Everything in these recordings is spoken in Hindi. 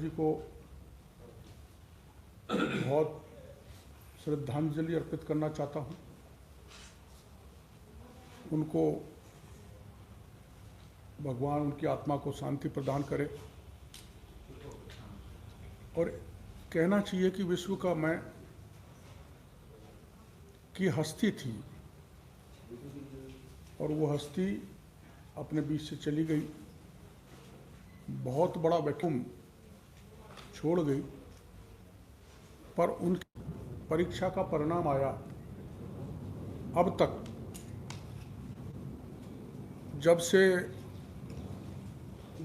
जी को बहुत श्रद्धांजलि अर्पित करना चाहता हूं। उनको भगवान उनकी आत्मा को शांति प्रदान करे और कहना चाहिए कि विश्व का मैं की हस्ती थी और वो हस्ती अपने बीच से चली गई, बहुत बड़ा वैक्यूम छोड़ गई। पर उनकी परीक्षा का परिणाम आया। अब तक जब से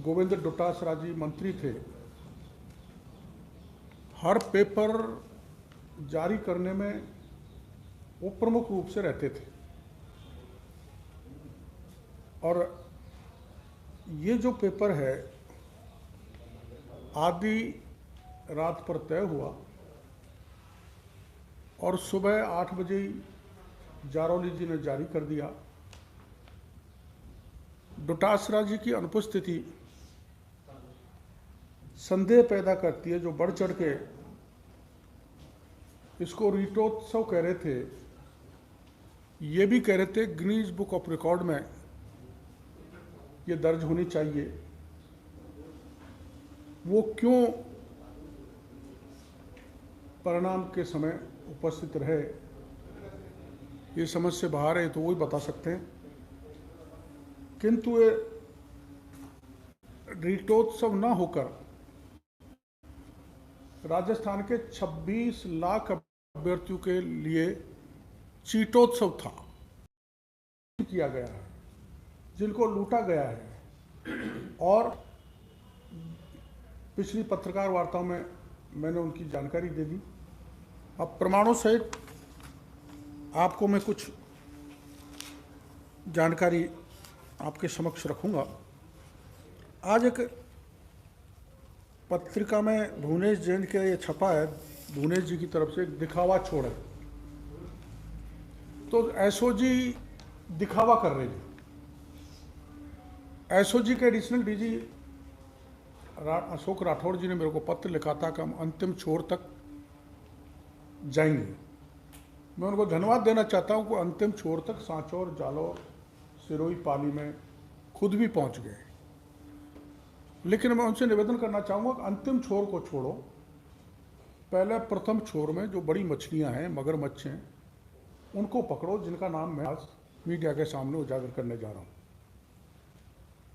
गोविंद डोटासरा जी मंत्री थे, हर पेपर जारी करने में वो प्रमुख रूप से रहते थे और ये जो पेपर है आधी रात पर तय हुआ और सुबह 8 बजे जारौली जी ने जारी कर दिया। डोटासरा जी की अनुपस्थिति संदेह पैदा करती है। जो बढ़ चढ़ के इसको रीटोत्सव कह रहे थे, ये भी कह रहे थे गिनीज बुक ऑफ रिकॉर्ड में ये दर्ज होनी चाहिए। वो क्यों परिणाम के समय उपस्थित रहे, ये समझ से बाहर है, तो वही बता सकते हैं। किंतु ये रीटोत्सव ना होकर राजस्थान के 26 लाख अभ्यर्थियों के लिए चीटोत्सव था किया गया है, जिनको लूटा गया है। और पिछली पत्रकार वार्ता में मैंने उनकी जानकारी दे दी। अब प्रमाणों सहित आपको मैं कुछ जानकारी आपके समक्ष रखूंगा। आज एक पत्रिका में भुवनेश जैन के ये छपा है, भुवनेश जी की तरफ से, एक दिखावा छोड़ है। तो एसओजी दिखावा कर रहे हैं। एसओजी के एडिशनल डीजी अशोक राठौड़ जी ने मेरे को पत्र लिखा था कि हम अंतिम छोर तक जाएंगे। मैं उनको धन्यवाद देना चाहता हूं कि अंतिम छोर तक सांचौर, जालौर, सिरोही, पाली में खुद भी पहुंच गए। लेकिन मैं उनसे निवेदन करना चाहूँगा कि अंतिम छोर को छोड़ो, पहले प्रथम छोर में जो बड़ी मछलियाँ हैं, मगरमच्छ हैं, उनको पकड़ो, जिनका नाम मैं आज मीडिया के सामने उजागर करने जा रहा हूँ।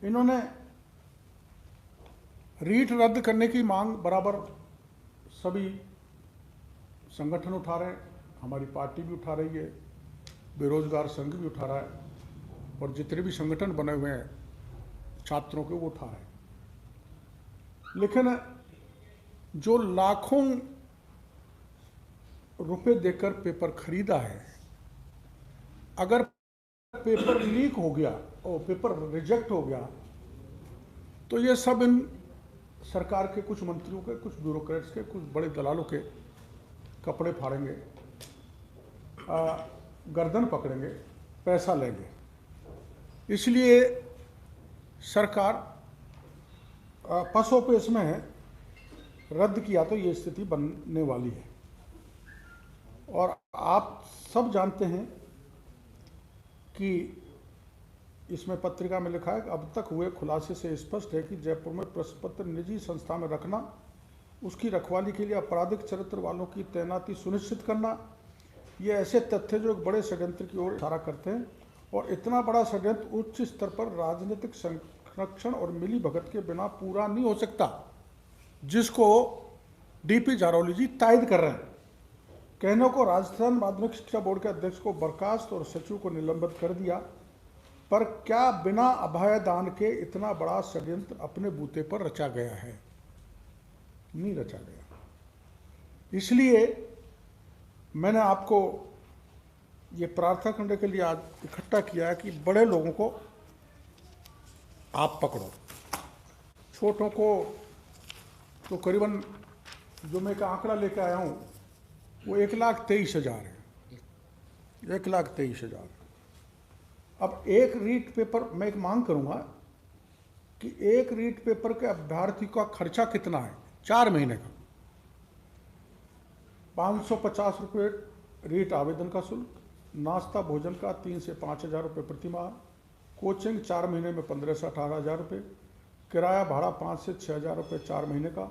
इन्होंने रीट रद्द करने की मांग बराबर सभी संगठन उठा रहे हैं, हमारी पार्टी भी उठा रही है, बेरोजगार संघ भी उठा रहा है और जितने भी संगठन बने हुए हैं छात्रों के, वो उठा रहे हैं। लेकिन जो लाखों रुपए देकर पेपर खरीदा है, अगर पेपर लीक हो गया और पेपर रिजेक्ट हो गया तो ये सब इन सरकार के कुछ मंत्रियों के, कुछ ब्यूरोक्रेट्स के, कुछ बड़े दलालों के कपड़े फाड़ेंगे, गर्दन पकड़ेंगे, पैसा लेंगे। इसलिए सरकार पसोपेश में है, रद्द किया तो ये स्थिति बनने वाली है। और आप सब जानते हैं कि इसमें पत्रिका में लिखा है कि अब तक हुए खुलासे से स्पष्ट है कि जयपुर में प्रश्न पत्र निजी संस्था में रखना, उसकी रखवाली के लिए आपराधिक चरित्र वालों की तैनाती सुनिश्चित करना, ये ऐसे तथ्य जो एक बड़े षड्यंत्र की ओर इशारा करते हैं। और इतना बड़ा षड्यंत्र उच्च स्तर पर राजनीतिक संरक्षण और मिली भगत के बिना पूरा नहीं हो सकता, जिसको डीपी जारौली जी तायद कर रहे हैं। कहने को राजस्थान माध्यमिक शिक्षा बोर्ड के अध्यक्ष को बर्खास्त और सचिव को निलंबित कर दिया, पर क्या बिना अभयदान के इतना बड़ा षड्यंत्र अपने बूते पर रचा गया है? नहीं रचा गया। इसलिए मैंने आपको ये प्रार्थना करने के लिए आज इकट्ठा किया है कि बड़े लोगों को आप पकड़ो, छोटों को तो करीबन, जो मैं एक आंकड़ा लेकर आया हूँ वो 1,23,000 है, 1,23,000। अब एक रीट पेपर, मैं एक मांग करूंगा कि एक रीट पेपर के अभ्यर्थी का खर्चा कितना है, 4 महीने का। 550 रुपये रेट आवेदन का शुल्क, नाश्ता भोजन का 3 से 5 हज़ार रुपये प्रति माह, कोचिंग 4 महीने में 15 से 18 हज़ार रुपये, किराया भाड़ा 5 से 6 हज़ार रुपये 4 महीने का,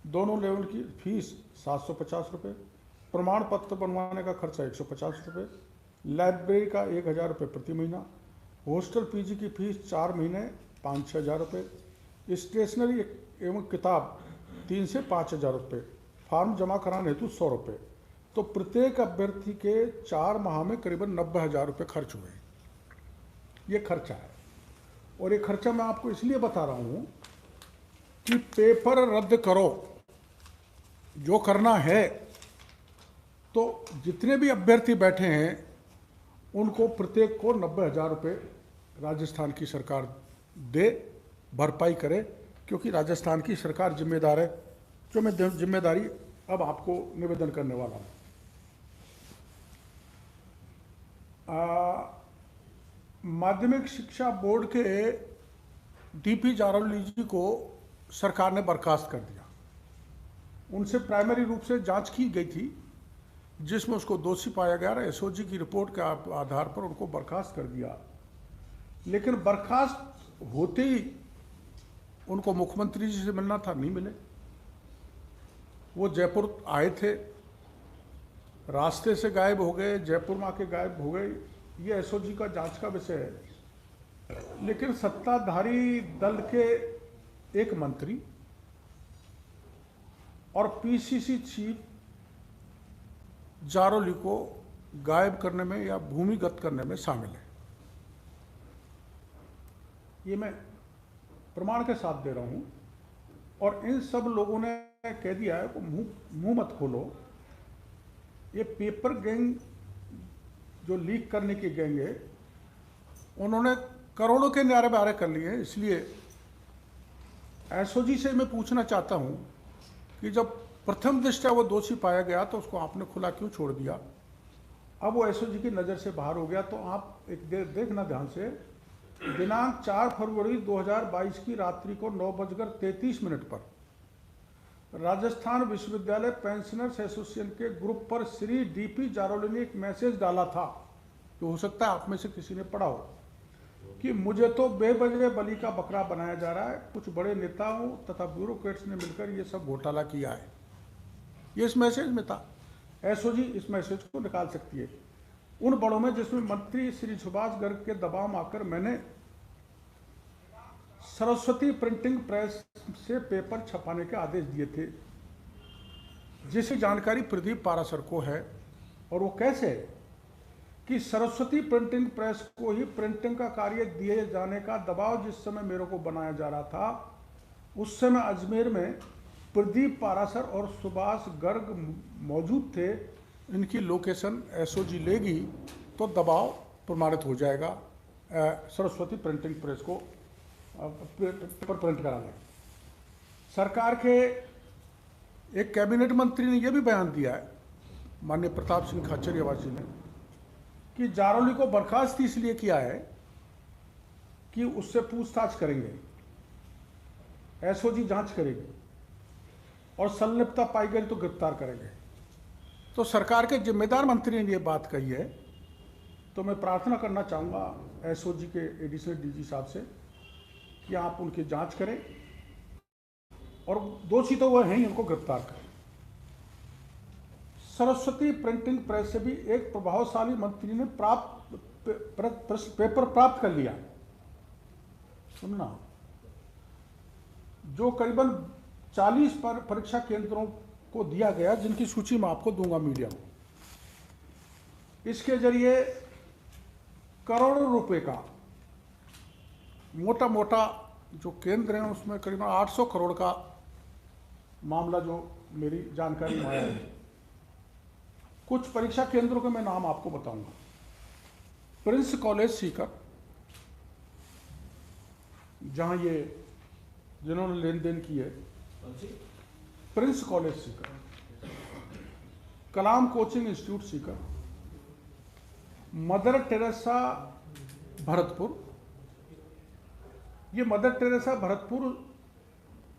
दोनों लेवल की फीस 750 रुपये, प्रमाण पत्र बनवाने का खर्चा 150 रुपये, लाइब्रेरी का 1,000 रुपये प्रति महीना, हॉस्टल पीजी की फीस 4 महीने 5-6 हज़ार रुपये, स्टेशनरी एवं किताब 3 से 5 हज़ार रुपये, फार्म जमा कराने हेतु 100 रुपये। तो प्रत्येक अभ्यर्थी के 4 माह में करीबन 90 हज़ार रुपये खर्च हुए। ये खर्चा है, और ये खर्चा मैं आपको इसलिए बता रहा हूँ कि पेपर रद्द करो जो करना है, तो जितने भी अभ्यर्थी बैठे हैं उनको प्रत्येक को 90 हज़ार रुपये राजस्थान की सरकार दे, भरपाई करे, क्योंकि राजस्थान की सरकार जिम्मेदार है। जो मैं जिम्मेदारी अब आपको निवेदन करने वाला हूँ। माध्यमिक शिक्षा बोर्ड के डीपी जारौली जी को सरकार ने बर्खास्त कर दिया। उनसे प्राइमरी रूप से जांच की गई थी, जिसमें उसको दोषी पाया गया। एसओजी की रिपोर्ट के आधार पर उनको बर्खास्त कर दिया। लेकिन बर्खास्त होते ही उनको मुख्यमंत्री जी से मिलना था, नहीं मिले। वो जयपुर आए थे, रास्ते से गायब हो गए, जयपुर में आके गायब हो गए। ये एसओजी का जांच का विषय है। लेकिन सत्ताधारी दल के एक मंत्री और पीसीसी चीफ जारौली को गायब करने में या भूमिगत करने में शामिल है। ये मैं प्रमाण के साथ दे रहा हूं। और इन सब लोगों ने कह दिया है कि मुंह मत खोलो। ये पेपर गैंग जो लीक करने की गैंग है, उन्होंने करोड़ों के न्यारे बारे कर लिए। इसलिए एसओजी से मैं पूछना चाहता हूं कि जब प्रथम दृष्टया वो दोषी पाया गया तो उसको आपने खुला क्यों छोड़ दिया? अब वो एसओजी की नज़र से बाहर हो गया। तो आप एक देखना ध्यान से, दिनांक 4 फरवरी 2022 की रात्रि को 9:33 पर राजस्थान विश्वविद्यालय पेंशनर्स एसोसिएशन के ग्रुप पर श्री डीपी जारौली ने एक मैसेज डाला था, जो हो सकता है आप में से किसी ने पढ़ा हो, कि मुझे तो बेवजह बलि का बकरा बनाया जा रहा है। कुछ बड़े नेताओं तथा ब्यूरोक्रेट्स ने मिलकर ये सब घोटाला किया है। ये इस मैसेज में था। एसओजी इस मैसेज को निकाल सकती है। उन बड़ों में जिसमें मंत्री श्री सुभाष गर्ग के दबाव में आकर मैंने सरस्वती प्रिंटिंग प्रेस से पेपर छपाने के आदेश दिए थे, जिसकी जानकारी प्रदीप पारासर को है। और वो कैसे कि सरस्वती प्रिंटिंग प्रेस को ही प्रिंटिंग का कार्य दिए जाने का दबाव जिस समय मेरे को बनाया जा रहा था, उस समय अजमेर में प्रदीप पारासर और सुभाष गर्ग मौजूद थे। इनकी लोकेशन एसओजी लेगी तो दबाव प्रमाणित हो जाएगा। सरस्वती प्रिंटिंग प्रेस को पेपर प्रिंट कराने। सरकार के एक कैबिनेट मंत्री ने यह भी बयान दिया है, माननीय प्रताप सिंह खाचरियावास जी ने, कि जारौली को बर्खास्त इसलिए किया है कि उससे पूछताछ करेंगे, एसओजी जांच करेगी और संलिप्तता पाई गई तो गिरफ्तार करेंगे। तो सरकार के जिम्मेदार मंत्री ने यह बात कही है। तो मैं प्रार्थना करना चाहूँगा एसओजी के एडिशनल डीजी साहब से कि आप उनकी जांच करें और दोषी तो वह हैं ही, उनको गिरफ्तार करें। सरस्वती प्रिंटिंग प्रेस से भी एक प्रभावशाली मंत्री ने पेपर प्राप्त कर लिया, सुनना, जो करीबन 40 परीक्षा केंद्रों को दिया गया, जिनकी सूची मैं आपको दूंगा मीडिया में। इसके जरिए करोड़ों रुपए का मोटा मोटा जो केंद्र हैं उसमें करीबन 800 करोड़ का मामला जो मेरी जानकारी में आया है। कुछ परीक्षा केंद्रों के मैं नाम आपको बताऊंगा। प्रिंस कॉलेज सीकर, जहां ये जिन्होंने लेन देन की है, prince college Sikar, Kalam coaching institute Sikar, Mother Teresa Bharatpur. ये मदर टेरेसा भरतपुर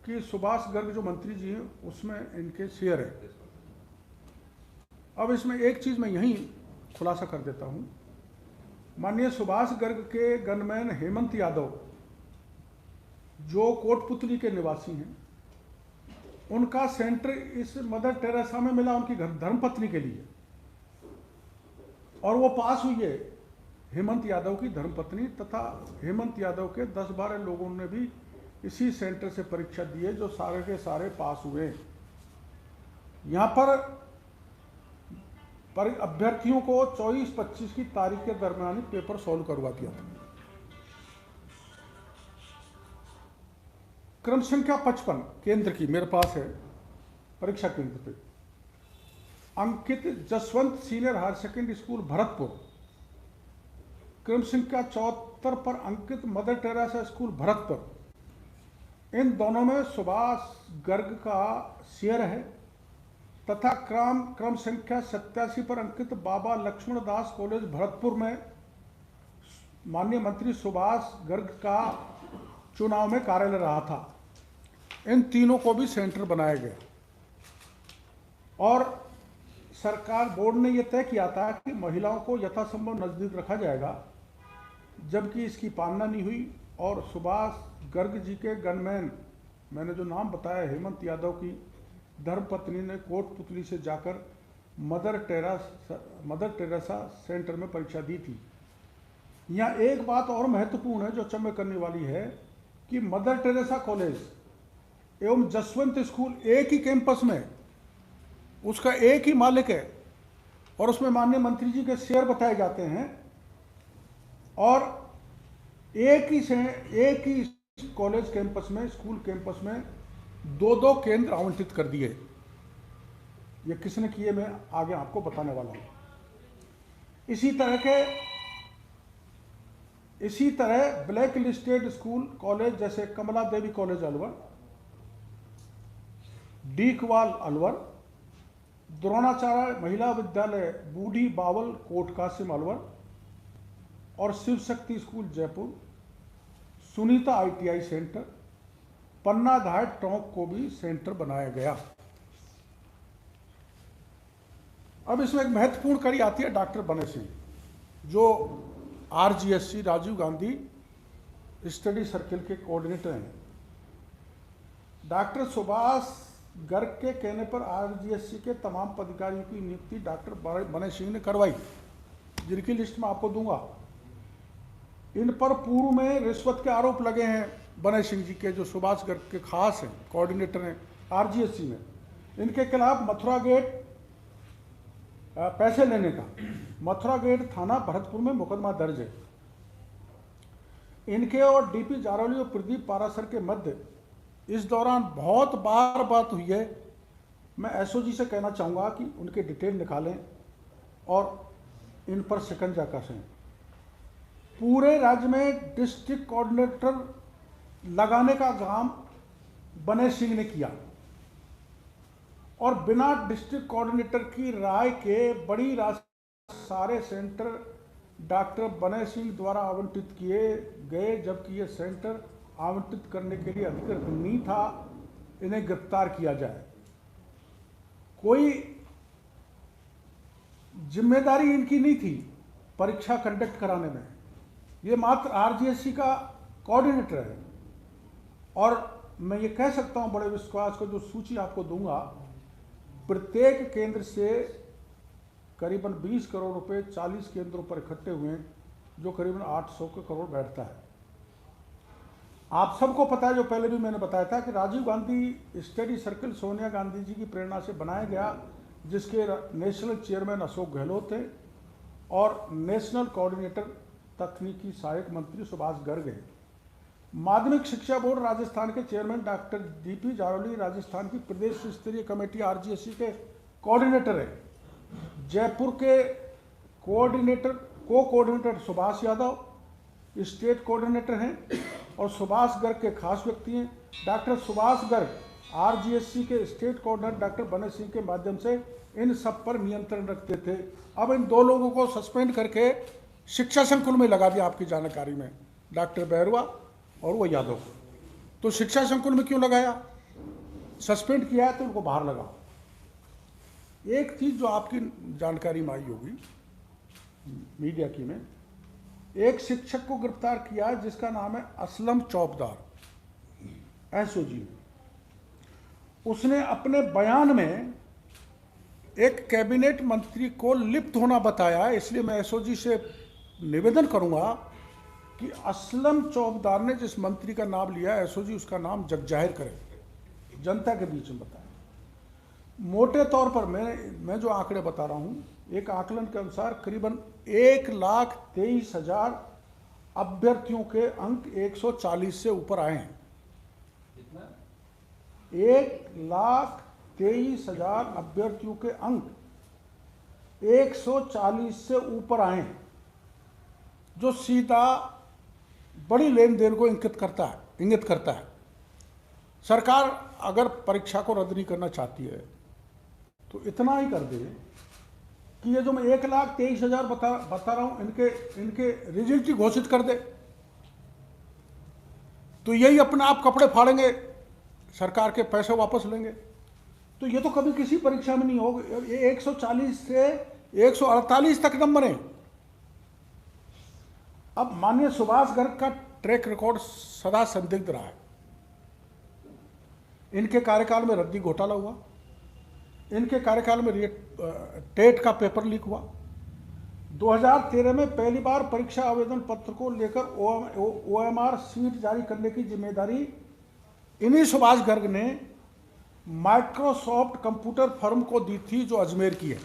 कि सुभाष गर्ग जो मंत्री जी हैं उसमें इनके शेयर है। अब इसमें एक चीज़ मैं यहीं खुलासा कर देता हूँ। माननीय सुभाष गर्ग के गनमैन हेमंत यादव जो कोटपुतली के निवासी हैं, उनका सेंटर इस मदर टेरेसा में मिला उनकी धर्मपत्नी के लिए, और वो पास हुई है हेमंत यादव की धर्मपत्नी, तथा हेमंत यादव के 10-12 लोगों ने भी इसी सेंटर से परीक्षा दी है, जो सारे के सारे पास हुए। यहाँ पर अभ्यर्थियों को 24-25 की तारीख के दरमियान पेपर सॉल्व करवा दिया था। क्रम संख्या 55 केंद्र की मेरे पास है, परीक्षा केंद्र पे अंकित Jaswant senior higher secondary school Bharatpur, क्रम संख्या 74 पर अंकित मदर टेरेसा स्कूल भरतपुर। इन दोनों में सुभाष गर्ग का शेयर है, तथा क्रम संख्या 87 पर अंकित बाबा लक्ष्मण दास कॉलेज भरतपुर में माननीय मंत्री सुभाष गर्ग का चुनाव में कार्यालय रहा था। इन तीनों को भी सेंटर बनाया गया, और सरकार बोर्ड ने यह तय किया था कि महिलाओं को यथासंभव नज़दीक रखा जाएगा, जबकि इसकी पालना नहीं हुई। और सुभाष गर्ग जी के गनमैन, मैंने जो नाम बताया, हेमंत यादव की धर्मपत्नी ने कोटपुतली से जाकर मदर टेरेसा सेंटर में परीक्षा दी थी। यहाँ एक बात और महत्वपूर्ण है जो चर्चा करने वाली है कि मदर टेरेसा कॉलेज एवं जसवंत स्कूल एक ही कैंपस में, उसका एक ही मालिक है, और उसमें माननीय मंत्री जी के शेयर बताए जाते हैं, और एक ही कॉलेज कैंपस में, स्कूल कैंपस में 2-2 केंद्र आवंटित कर दिए। ये किसने किए मैं आगे आपको बताने वाला हूं। इसी तरह ब्लैक लिस्टेड स्कूल कॉलेज जैसे कमला देवी कॉलेज अलवर, डीकवाल अलवर, द्रोणाचार्य महिला विद्यालय बूढ़ी बावल कोट कासिम अलवर, और Shiv Shakti school Jaipur, Sunita ITI centre, Panna Dhar Tonk को भी सेंटर बनाया गया। अब इसमें एक महत्वपूर्ण कड़ी आती है डॉक्टर बने सिंह, जो RGSC Rajiv Gandhi study circle के कोऑर्डिनेटर हैं। डॉक्टर सुभाष गर्ग के कहने पर RGSC के तमाम पदाधिकारियों की नियुक्ति डॉक्टर बने सिंह ने करवाई, जिनकी लिस्ट में आपको दूंगा। इन पर पूर्व में रिश्वत के आरोप लगे हैं बने सिंह जी के, जो सुभाष गर्ग के खास हैं, कोऑर्डिनेटर हैं RGSC में। इनके खिलाफ मथुरा गेट पैसे लेने का मथुरा गेट थाना भरतपुर में मुकदमा दर्ज है। इनके और DP जारौली और प्रदीप पारासर के मध्य इस दौरान बहुत बार बात हुई है। मैं SOG से कहना चाहूँगा कि उनके डिटेल निकालें और इन पर शिकंजा कसें। पूरे राज्य में डिस्ट्रिक्ट कोऑर्डिनेटर लगाने का काम बने सिंह ने किया, और बिना डिस्ट्रिक्ट कोऑर्डिनेटर की राय के बड़ी राशि सारे सेंटर डॉक्टर बने सिंह द्वारा आवंटित किए गए, जबकि ये सेंटर आवंटित करने के लिए अधिकृत नहीं था। इन्हें गिरफ्तार किया जाए। कोई जिम्मेदारी इनकी नहीं थी परीक्षा कंडक्ट कराने में, ये मात्र RGSC का कोऑर्डिनेटर है। और मैं ये कह सकता हूँ बड़े विश्वास को, जो सूची आपको दूंगा, प्रत्येक केंद्र से करीबन 20 करोड़ रुपए 40 केंद्रों पर इकट्ठे हुए हैं, जो करीबन 800 करोड़ बैठता है। आप सबको पता है, जो पहले भी मैंने बताया था, कि राजीव गांधी स्टडी सर्किल सोनिया गांधी जी की प्रेरणा से बनाया गया, जिसके नेशनल चेयरमैन अशोक गहलोत थे और नेशनल कोऑर्डिनेटर तकनीकी सहायक मंत्री सुभाष गर्ग है। माध्यमिक शिक्षा बोर्ड राजस्थान के chairman doctor DP Jarauli Rajasthan की प्रदेश स्तरीय कमेटी RGSC के कोऑर्डिनेटर है। जयपुर के coordinator Subhash Yadav state coordinator हैं, और सुभाष गर्ग के खास व्यक्ति हैं। डॉक्टर सुभाष गर्ग RGSC के स्टेट कोऑर्डिनेटर डॉक्टर बने सिंह के माध्यम से इन सब पर नियंत्रण रखते थे। अब इन 2 लोगों को सस्पेंड करके शिक्षा संकुल में लगा दिया, आपकी जानकारी में, डॉक्टर बैरवा और वो यादव। तो शिक्षा संकुल में क्यों लगाया? सस्पेंड किया है तो उनको बाहर लगाओ। एक चीज जो आपकी जानकारी में आई होगी मीडिया की में, एक शिक्षक को गिरफ्तार किया है जिसका नाम है असलम चौबदार, एसओजी में। उसने अपने बयान में एक कैबिनेट मंत्री को लिप्त होना बताया है, इसलिए मैं एसओजी से निवेदन करूंगा कि असलम चौबदार ने जिस मंत्री का नाम लिया एसओजी उसका नाम जग जाहिर करे, जनता के बीच में बताए। मोटे तौर पर मैं जो आंकड़े बता रहा हूं, एक आकलन के अनुसार करीबन 1,23,000 अभ्यर्थियों के अंक 140 से ऊपर आए हैं। 1,23,000 अभ्यर्थियों के अंक 140 से ऊपर आए हैं, जो सीधा बड़ी लेन देन को इंगित करता है। सरकार अगर परीक्षा को रद्द नहीं करना चाहती है तो इतना ही कर दे कि ये जो मैं 1,23,000 बता रहा हूं, इनके रिजल्ट ही घोषित कर दे, तो यही अपने आप कपड़े फाड़ेंगे, सरकार के पैसे वापस लेंगे। तो ये तो कभी किसी परीक्षा में नहीं होगा। ये 140 से 148 तक नंबर हैं। अब माननीय सुभाष गर्ग का ट्रैक रिकॉर्ड सदा संदिग्ध रहा है। इनके कार्यकाल में रद्दी घोटाला हुआ, इनके कार्यकाल में टेट का पेपर लीक हुआ, 2013 में पहली बार परीक्षा आवेदन पत्र को लेकर ओएमआर शीट जारी करने की जिम्मेदारी इन्हीं सुभाष गर्ग ने माइक्रोसॉफ्ट कंप्यूटर फर्म को दी थी, जो अजमेर की है,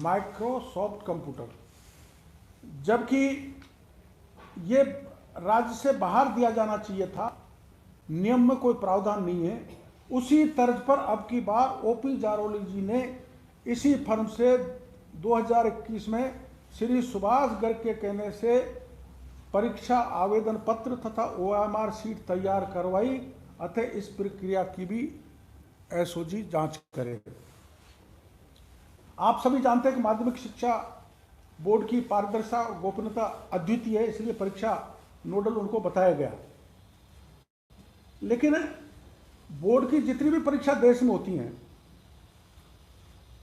माइक्रोसॉफ्ट कंप्यूटर। जबकि ये राज्य से बाहर दिया जाना चाहिए था, नियम में कोई प्रावधान नहीं है। उसी तर्ज पर अब की बार ओपी जारोली जी ने इसी फर्म से 2021 में श्री सुभाष गर्ग के कहने से परीक्षा आवेदन पत्र तथा ओएमआर शीट तैयार करवाई। अतः इस प्रक्रिया की भी एसओजी जांच करे। आप सभी जानते हैं कि माध्यमिक शिक्षा बोर्ड की पारदर्शिता और गोपनीयता अद्वितीय है, इसलिए परीक्षा नोडल उनको बताया गया। लेकिन बोर्ड की जितनी भी परीक्षा देश में होती हैं,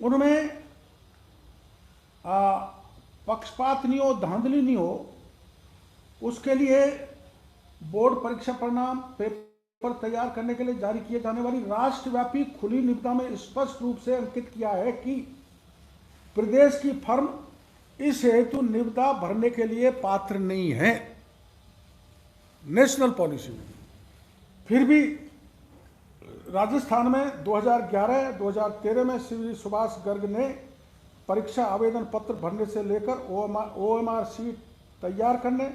उनमें पक्षपात नहीं हो, धांधली नहीं हो, उसके लिए बोर्ड परीक्षा परिणाम पेपर तैयार करने के लिए जारी किए जाने वाली राष्ट्रव्यापी खुली निविदा में स्पष्ट रूप से अंकित किया है कि प्रदेश की फर्म इस हेतु निविदा भरने के लिए पात्र नहीं है, नेशनल पॉलिसी में। फिर भी राजस्थान में 2011-2013 में श्री सुभाष गर्ग ने परीक्षा आवेदन पत्र भरने से लेकर ओएमआर शीट तैयार करने,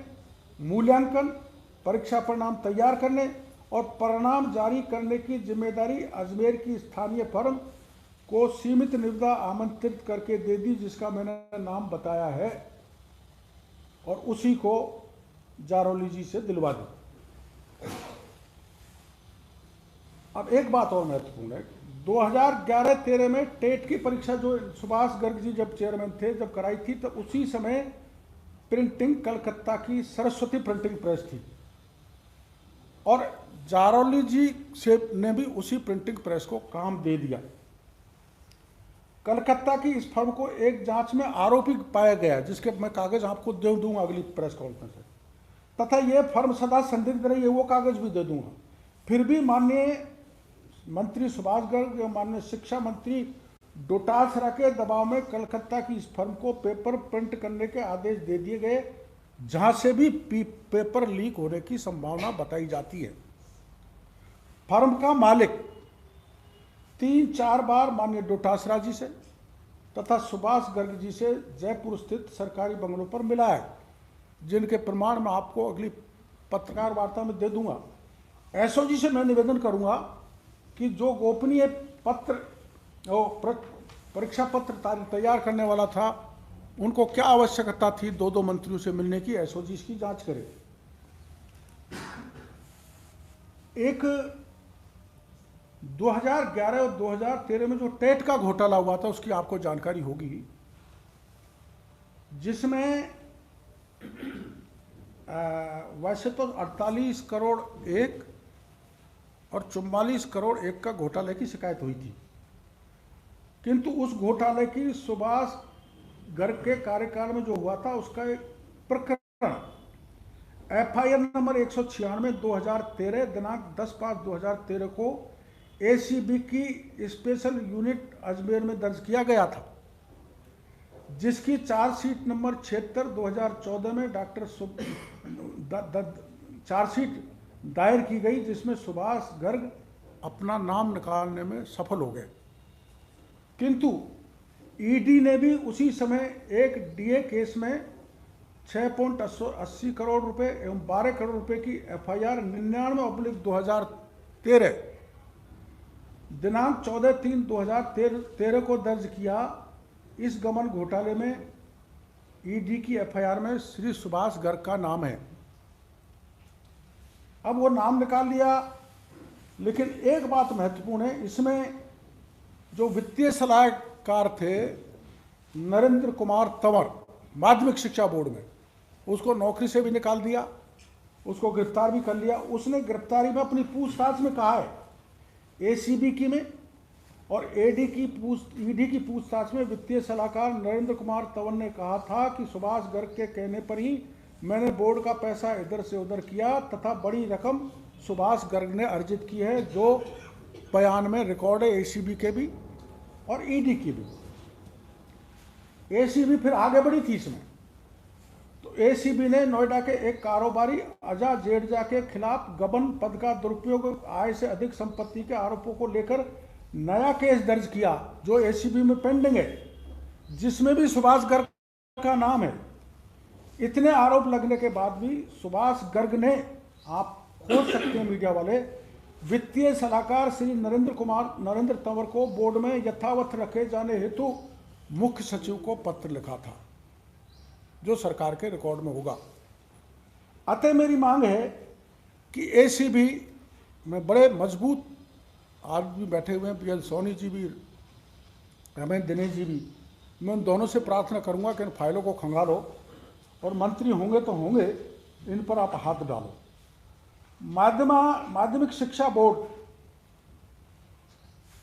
मूल्यांकन, परीक्षा परिणाम तैयार करने और परिणाम जारी करने की जिम्मेदारी अजमेर की स्थानीय फर्म को सीमित निविदा आमंत्रित करके दे दी, जिसका मैंने नाम बताया है, और उसी को जारोली जी से दिलवा दी। अब एक बात और महत्वपूर्ण है, 2011-13 में टेट की परीक्षा जो सुभाष गर्ग जी जब चेयरमैन थे, जब कराई थी, तब उसी समय प्रिंटिंग कलकत्ता की सरस्वती प्रिंटिंग प्रेस थी, और जारोली जी ने भी उसी प्रिंटिंग प्रेस को काम दे दिया। कलकत्ता की इस फर्म को एक जांच में आरोपी पाया गया, जिसके मैं कागज आपको दे दूंगा अगली प्रेस कॉन्फ्रेंस में, तथा यह फर्म सदा संदिग्ध रही है, वो कागज भी दे दूंगा। फिर भी माननीय मंत्री सुभाष गर्ग, माननीय शिक्षा मंत्री डोटासरा के दबाव में कलकत्ता की इस फर्म को पेपर प्रिंट करने के आदेश दे दिए गए, जहां से भी पेपर लीक होने की संभावना बताई जाती है। फर्म का मालिक 3-4 बार माननीय डोटासरा जी से तथा सुभाष गर्ग जी से जयपुर स्थित सरकारी बंगलों पर मिला है, जिनके प्रमाण मैं आपको अगली पत्रकार वार्ता में दे दूंगा। एसओजी से मैं निवेदन करूंगा कि जो गोपनीय पत्र परीक्षा पत्र तैयार करने वाला था, उनको क्या आवश्यकता थी 2-2 मंत्रियों से मिलने की, एसओजी इसकी जांच करे। एक 2011 और 2013 में जो टेट का घोटाला हुआ था, उसकी आपको जानकारी होगी, जिसमें वैसे तो 48 करोड़ 1 और 44 करोड़ 1 का घोटाले की शिकायत हुई थी। किंतु उस घोटाले की सुभाष गर्ग के कार्यकाल में जो हुआ था उसका एक प्रकरण FIR नंबर 196 2013 दिनांक 10/5/2013 को ACB की स्पेशल यूनिट अजमेर में दर्ज किया गया था, जिसकी चार्जशीट नंबर 76 2014 में चार्जशीट दायर की गई, जिसमें सुभाष गर्ग अपना नाम निकालने में सफल हो गए। किंतु ED ने भी उसी समय एक DA केस में 6.80 करोड़ रुपए एवं 12 करोड़ रुपए की FIR 99/2013 दिनांक 14/3/2013 को दर्ज किया। इस गबन घोटाले में ED की FIR में श्री सुभाष गर्ग का नाम है। अब वो नाम निकाल लिया, लेकिन एक बात महत्वपूर्ण है, इसमें जो वित्तीय सलाहकार थे नरेंद्र कुमार तंवर माध्यमिक शिक्षा बोर्ड में, उसको नौकरी से भी निकाल दिया, उसको गिरफ्तार भी कर लिया। उसने गिरफ्तारी में अपनी पूछताछ में कहा है, ACB की में और ED की पूछताछ में वित्तीय सलाहकार नरेंद्र कुमार तंवर ने कहा था कि सुभाष गर्ग के कहने पर ही मैंने बोर्ड का पैसा इधर से उधर किया तथा बड़ी रकम सुभाष गर्ग ने अर्जित की है, जो बयान में रिकॉर्ड है ACB के भी और ED की भी। ACB फिर आगे बढ़ी थी इसमें, तो ACB ने नोएडा के एक कारोबारी अजय जेडजा के खिलाफ गबन, पद का दुरुपयोग, आय से अधिक संपत्ति के आरोपों को लेकर नया केस दर्ज किया, जो ACB में पेंडिंग है, जिसमें भी सुभाष गर्ग का नाम है। इतने आरोप लगने के बाद भी सुभाष गर्ग ने, आप खोज सकते हैं मीडिया वाले, वित्तीय सलाहकार श्री नरेंद्र तंवर को बोर्ड में यथावत रखे जाने हेतु मुख्य सचिव को पत्र लिखा था, जो सरकार के रिकॉर्ड में होगा। अतः मेरी मांग है कि ACB में बड़े मजबूत आदमी बैठे हुए हैं, PL सोनी जी भी, रमेश दिनेश जी भी, मैं उन दोनों से प्रार्थना करूंगा कि इन फाइलों को खंगालो और मंत्री होंगे तो होंगे, इन पर आप हाथ डालो। माध्यमिक शिक्षा बोर्ड,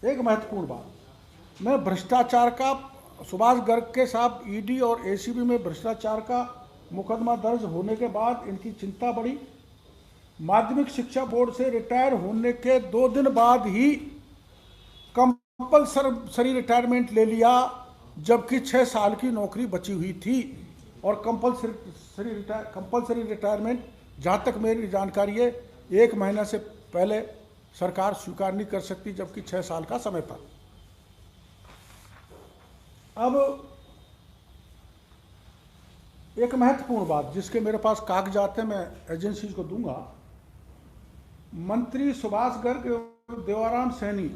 एक महत्वपूर्ण बात, मैं भ्रष्टाचार का, सुभाष गर्ग के साथ ED और ACB में भ्रष्टाचार का मुकदमा दर्ज होने के बाद इनकी चिंता बढ़ी। माध्यमिक शिक्षा बोर्ड से रिटायर होने के 2 दिन बाद ही कंपल्सरी रिटायरमेंट ले लिया, जबकि 6 साल की नौकरी बची हुई थी। और कंपल्सरी रिटायरमेंट, जहाँ तक मेरी जानकारी है, 1 महीना से पहले सरकार स्वीकार नहीं कर सकती, जबकि 6 साल का समय था। अब एक महत्वपूर्ण बात, जिसके मेरे पास कागजात हैं, मैं एजेंसी को दूंगा। मंत्री सुभाष गर्ग एवं Devaram Saini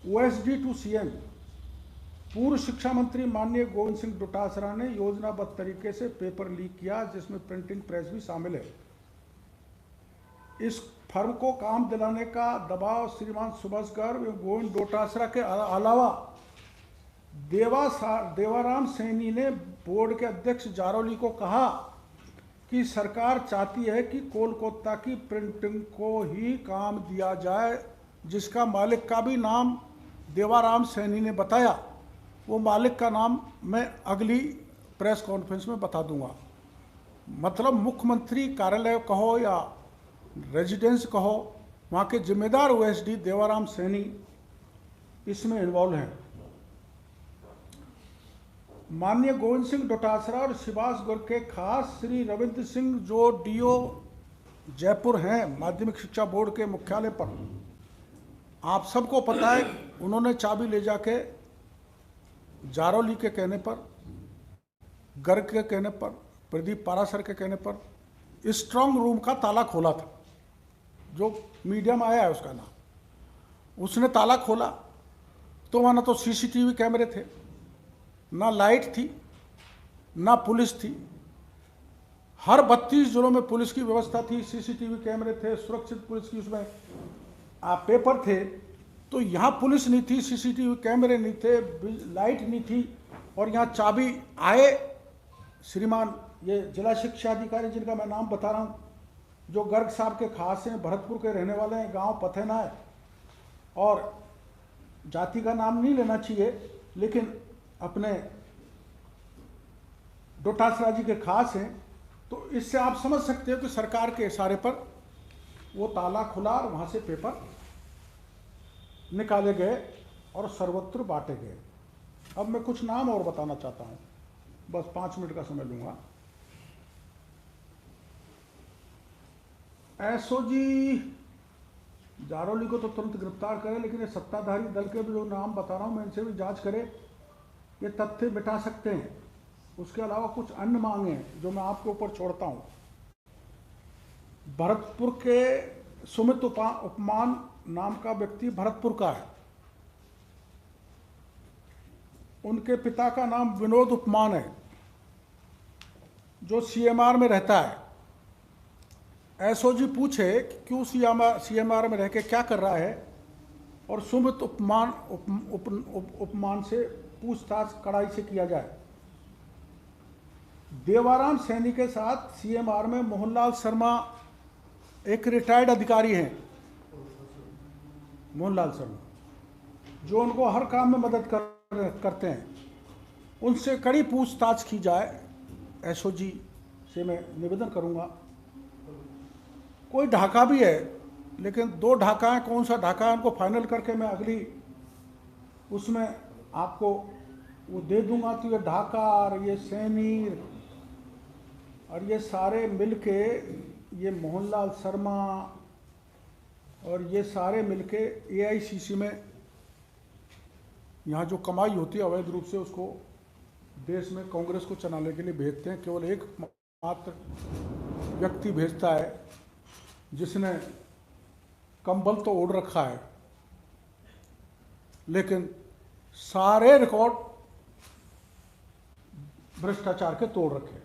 OSD to CM, पूर्व शिक्षा मंत्री माननीय गोविंद सिंह डोटासरा ने योजनाबद्ध तरीके से पेपर लीक किया, जिसमें प्रिंटिंग प्रेस भी शामिल है। इस फर्म को काम दिलाने का दबाव श्रीमान सुभाष गर्ग एवं गोविंद डोटासरा के अलावा देवाराम सैनी ने बोर्ड के अध्यक्ष जारौली को कहा कि सरकार चाहती है कि कोलकाता की प्रिंटिंग को ही काम दिया जाए, जिसका मालिक का भी नाम देवाराम सैनी ने बताया। वो मालिक का नाम मैं अगली प्रेस कॉन्फ्रेंस में बता दूंगा। मतलब मुख्यमंत्री कार्यालय कहो या रेजिडेंस कहो, वहाँ के जिम्मेदार OSD देवाराम सैनी इसमें इन्वॉल्व हैं। माननीय गोविंद सिंह डोटासरा और सुभाष गर्ग के खास श्री रविंद्र सिंह, जो DO जयपुर हैं माध्यमिक शिक्षा बोर्ड के मुख्यालय पर, आप सबको पता है, उन्होंने चाबी ले जाके जारौली के कहने पर, गर्ग के कहने पर, प्रदीप पारासर के कहने पर स्ट्रांग रूम का ताला खोला था, जो मीडिया में आया है उसका नाम। उसने ताला खोला तो वहाँ ना तो CCTV कैमरे थे, ना लाइट थी, ना पुलिस थी। हर 32 जिलों में पुलिस की व्यवस्था थी, CCTV कैमरे थे, सुरक्षित पुलिस की उसमें पेपर थे। तो यहाँ पुलिस नहीं थी, CCTV कैमरे नहीं थे, लाइट नहीं थी, और यहाँ चाबी आए श्रीमान ये जिला शिक्षा अधिकारी जिनका मैं नाम बता रहा हूँ, जो गर्ग साहब के खास हैं, भरतपुर के रहने वाले हैं, गांव पथेना है, और जाति का नाम नहीं लेना चाहिए, लेकिन अपने डोटासरा जी के खास हैं। तो इससे आप समझ सकते हो कि सरकार के इशारे पर वो ताला खुला और वहाँ से पेपर निकाले गए और सर्वत्र बांटे गए। अब मैं कुछ नाम और बताना चाहता हूँ, बस 5 मिनट का समय लूँगा। एसओजी जारौली को तो तुरंत गिरफ्तार करे, लेकिन ये सत्ताधारी दल के भी जो नाम बता रहा हूँ मैं, इनसे भी जांच करे, ये तथ्य मिटा सकते हैं। उसके अलावा कुछ अन्य मांगे हैं जो मैं आपके ऊपर छोड़ता हूँ। भरतपुर के सुमित उपमान नाम का व्यक्ति भरतपुर का है, उनके पिता का नाम विनोद उपमान है, जो सीएमआर में रहता है। एसओजी पूछे कि क्यों सीएमआर में रह के क्या कर रहा है, और सुमित उपमान से पूछताछ कड़ाई से किया जाए। देवाराम सैनी के साथ सीएमआर में मोहनलाल शर्मा एक रिटायर्ड अधिकारी हैं, मोहनलाल शर्मा, जो उनको हर काम में मदद करते हैं, उनसे कड़ी पूछताछ की जाए, एसओजी से मैं निवेदन करूंगा। कोई ढाका भी है, लेकिन 2 ढाका हैं, कौन सा ढाका है उनको फाइनल करके मैं अगली उसमें आपको वो दे दूंगा। तो ये ढाका और ये सैनी और ये सारे मिलके, ये मोहनलाल शर्मा और ये सारे मिलके एआईसीसी में यहाँ जो कमाई होती है अवैध रूप से, उसको देश में कांग्रेस को चलाने के लिए भेजते हैं। केवल एक मात्र व्यक्ति भेजता है जिसने कंबल तो ओढ़ रखा है, लेकिन सारे रिकॉर्ड भ्रष्टाचार के तोड़ रखे।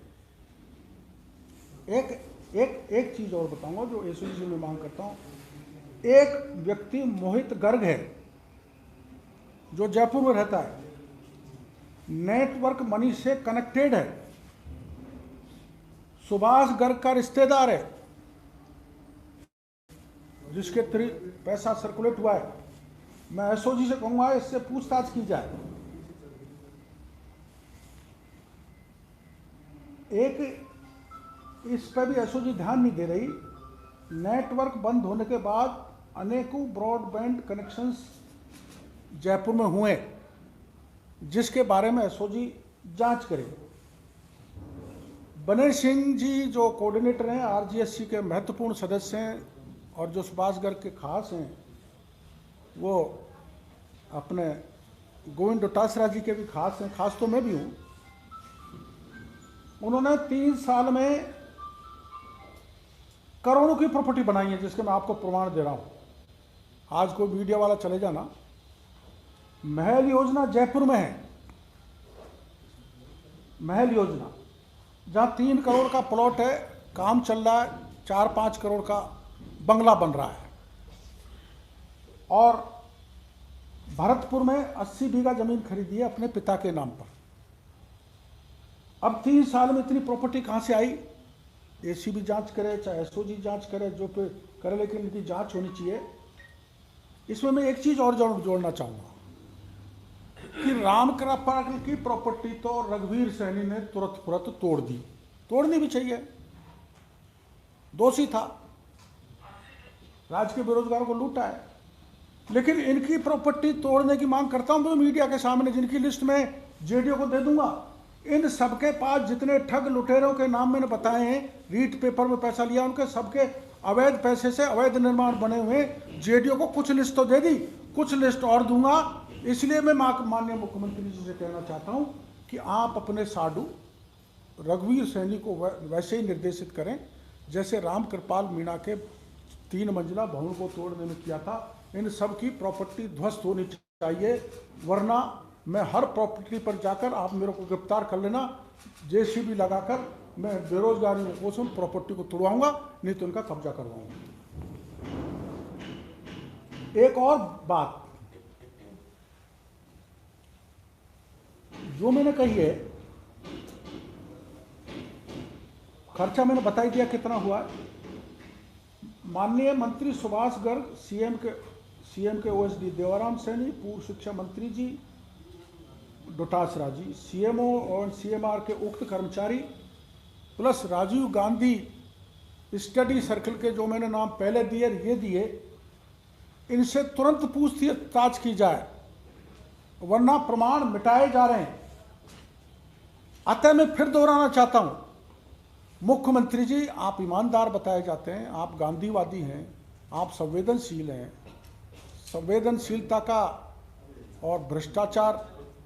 एक चीज और बताऊंगा जो एसओजी से मैं मांग करता हूं। एक व्यक्ति मोहित गर्ग है जो जयपुर में रहता है, नेटवर्क मनी से कनेक्टेड है, सुभाष गर्ग का रिश्तेदार है, जिसके थ्रू पैसा सर्कुलेट हुआ है। मैं एसओजी से कहूंगा इससे पूछताछ की जाए। एक इस पर भी एसओजी ध्यान नहीं दे रही। नेटवर्क बंद होने के बाद अनेकों ब्रॉडबैंड कनेक्शंस जयपुर में हुए, जिसके बारे में एसओजी जांच करे। बनेर सिंह जी जो कोऑर्डिनेटर हैं, आरजीएससी के महत्वपूर्ण सदस्य हैं, और जो सुभाष गर्ग के खास हैं, वो अपने गोविंद डोटासरा जी के भी खास हैं, खास तो मैं भी हूँ। उन्होंने 3 साल में करोड़ों की प्रॉपर्टी बनाई है, जिसके मैं आपको प्रमाण दे रहा हूँ। आज कोई मीडिया वाला चले जाना, महल योजना जयपुर में है, महल योजना, जहाँ 3 करोड़ का प्लॉट है, काम चल रहा है, 4-5 करोड़ का बंगला बन रहा है। और भरतपुर में 80 बीघा जमीन खरीदी है अपने पिता के नाम पर। अब 3 साल में इतनी प्रॉपर्टी कहाँ से आई? एसीबी जांच करे, चाहे एसओजी जांच करे, जो पे करे, लेकिन इनकी जांच होनी चाहिए। इसमें मैं एक चीज और जोड़ना चाहूँगा कि रामकृपाल की प्रॉपर्टी तो रघुवीर सैनी ने तुरंत तोड़ दी, तोड़नी भी चाहिए, दोषी था, राज्य के बेरोजगारों को लूटा है। लेकिन इनकी प्रॉपर्टी तोड़ने की मांग करता हूं मैं मीडिया के सामने, जिनकी लिस्ट में जेडीओ को दे दूंगा। इन सबके पास जितने ठग लुटेरों के नाम मैंने बताए हैं, रीट पेपर में पैसा लिया, उनके सबके अवैध पैसे से अवैध निर्माण बने हुए, जेडीओ को कुछ लिस्ट तो दे दी, कुछ लिस्ट और दूंगा। इसलिए मैं माननीय मुख्यमंत्री जी से कहना चाहता हूं कि आप अपने साडू रघुवीर सैनी को वैसे ही निर्देशित करें जैसे रामकृपाल मीणा के 3 मंजिला भवन को तोड़ने में किया था। इन सब की प्रॉपर्टी ध्वस्त होनी चाहिए, वरना मैं हर प्रॉपर्टी पर जाकर, आप मेरे को गिरफ्तार कर लेना, जेसीबी लगाकर मैं बेरोजगारी में कोसम प्रॉपर्टी को तोड़वाऊंगा, नहीं तो उनका कब्जा करवाऊंगा। एक और बात जो मैंने कही है, खर्चा मैंने बता ही दिया कितना हुआ। माननीय मंत्री सुभाष गर्ग, सीएम के ओएसडी देवाराम सैनी, पूर्व शिक्षा मंत्री जी डोटासरा जी, सीएमओ और सीएमआर के उक्त कर्मचारी plus Rajiv Gandhi study circle के जो मैंने नाम पहले दिए ये दिए, इनसे तुरंत पूछताछ की जाए, वरना प्रमाण मिटाए जा रहे हैं। अतः मैं फिर दोहराना चाहता हूं, मुख्यमंत्री जी आप ईमानदार बताए जाते हैं, आप गांधीवादी हैं, आप संवेदनशील हैं, संवेदनशीलता का और भ्रष्टाचार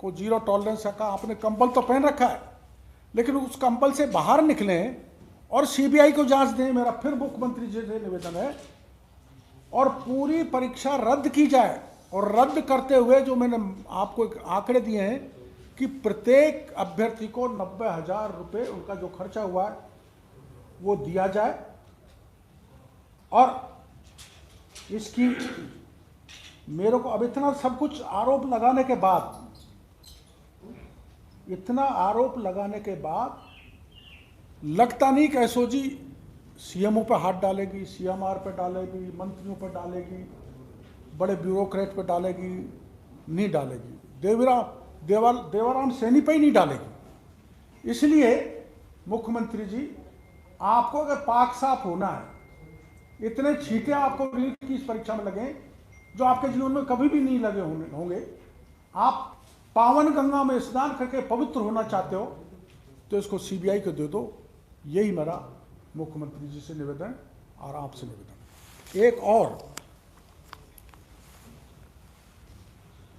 को जीरो टॉलरेंस का आपने कंबल तो पहन रखा है, लेकिन उस कंबल से बाहर निकलें और सीबीआई को जांच दें। मेरा फिर मुख्यमंत्री जी से निवेदन है, और पूरी परीक्षा रद्द की जाए। और रद्द करते हुए जो मैंने आपको एक आंकड़े दिए हैं कि प्रत्येक अभ्यर्थी को 90,000 रुपये उनका जो खर्चा हुआ है वो दिया जाए। और इसकी मेरे को अब इतना सब कुछ आरोप लगाने के बाद, इतना आरोप लगाने के बाद लगता नहीं कि एसओजी सीएमओ पर हाथ डालेगी, सीएमआर पर डालेगी, मंत्रियों पर डालेगी, बड़े ब्यूरोक्रेट पर डालेगी, नहीं डालेगी। देवाराम सैनी पर ही नहीं डालेगी। इसलिए मुख्यमंत्री जी आपको अगर पाक साफ होना है, इतने छींटे आपको नीट की इस परीक्षा में लगे जो आपके जीवन में कभी भी नहीं लगे होंगे, आप पावन गंगा में स्नान करके पवित्र होना चाहते हो तो इसको सीबीआई को दे दो। यही मेरा मुख्यमंत्री जी से निवेदन और आपसे निवेदन। एक और,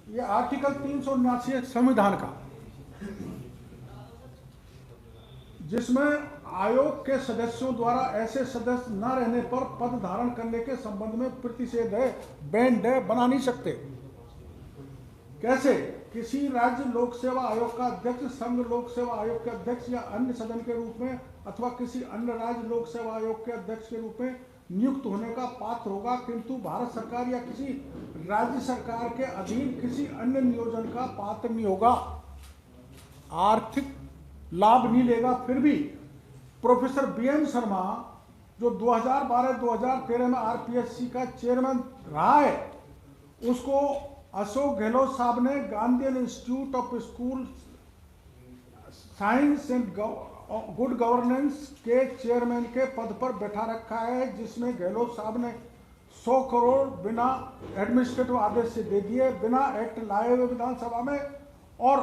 ये आर्टिकल 379 संविधान का, जिसमें आयोग के सदस्यों द्वारा ऐसे सदस्य न रहने पर पद धारण करने के संबंध में प्रतिषेध है, बैंड है, बना नहीं सकते। कैसे? किसी राज्य लोक सेवा आयोग का अध्यक्ष संघ लोक सेवा आयोग के अध्यक्ष या अन्य सदन के रूप में अथवा किसी अन्य राज्य लोक सेवा आयोग के अध्यक्ष के रूप में नियुक्त होने का पात्र होगा, किंतु भारत सरकार या किसी राज्य सरकार के अधीन किसी अन्य नियोजन का पात्र नहीं होगा, आर्थिक लाभ नहीं लेगा। फिर भी प्रोफेसर बीएम शर्मा जो 2012-2013 में आरपीएससी का चेयरमैन रहा है, उसको अशोक गहलोत साहब ने Gandhi institute of school science and good governance के चेयरमैन के पद पर बैठा रखा है, जिसमें गहलोत साहब ने 100 करोड़ बिना एडमिनिस्ट्रेटिव आदेश से दे दिए, बिना एक्ट लाए हुए विधानसभा में। और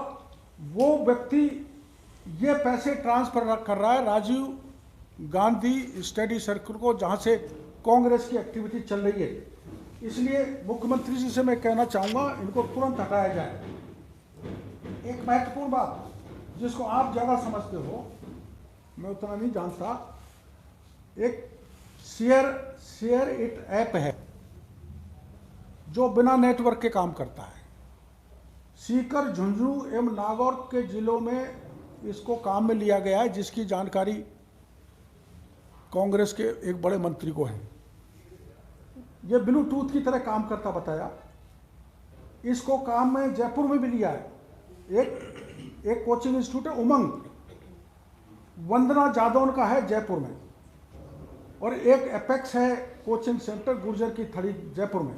वो व्यक्ति ये पैसे ट्रांसफर कर रहा है राजीव गांधी स्टडी सर्कल को, जहाँ से कांग्रेस की एक्टिविटी चल रही है। इसलिए मुख्यमंत्री जी से मैं कहना चाहूँगा, इनको तुरंत हटाया जाए। एक महत्वपूर्ण बात जिसको आप ज़्यादा समझते हो, मैं उतना नहीं जानता, एक शेयर इट ऐप है जो बिना नेटवर्क के काम करता है। सीकर, झुंझुनू एवं नागौर के जिलों में इसको काम में लिया गया है, जिसकी जानकारी कांग्रेस के एक बड़े मंत्री को है। ये ब्लूटूथ की तरह काम करता बताया। इसको काम में जयपुर में भी लिया है। एक कोचिंग इंस्टीट्यूट है उमंग, वंदना जादौन का है जयपुर में, और एक एपेक्स है कोचिंग सेंटर गुर्जर की थड़ी जयपुर में,